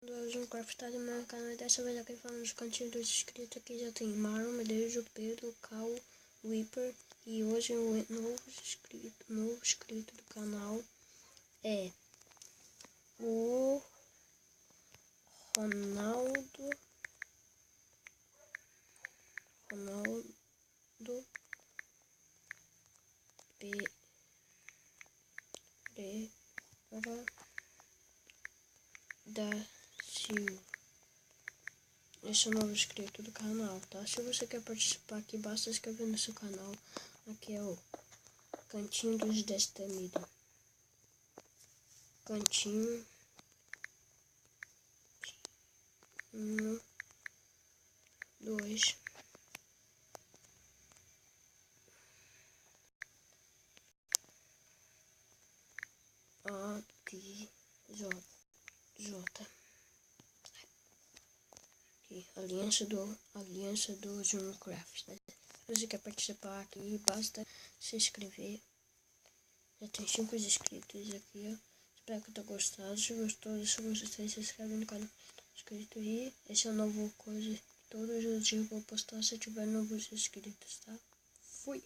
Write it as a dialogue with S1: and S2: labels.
S1: Do Minecraft no meu canal, dessa vez aqui falando dos cantinhos dos inscritos. Aqui já tem Marlon, Medeiros, Pedro, Cal, Reaper. E hoje o novo inscrito do canal é o Ronaldo Pereira da Silva. Esse é o novo inscrito do canal, tá? Se você quer participar aqui, basta se inscrever no seu canal. Aqui é o Cantinho dos Destemidos. Cantinho 1, 2, A, T, J. Aqui, Aliança do Minecraft. Né? Se você quer participar aqui, basta se inscrever. Já tem 5 inscritos aqui, ó. Espero que tenha gostado. Se gostou, se você se inscreve no canal inscrito aí. Esse é o novo coisa. Todos os dias eu vou postar se tiver novos inscritos, tá? Fui!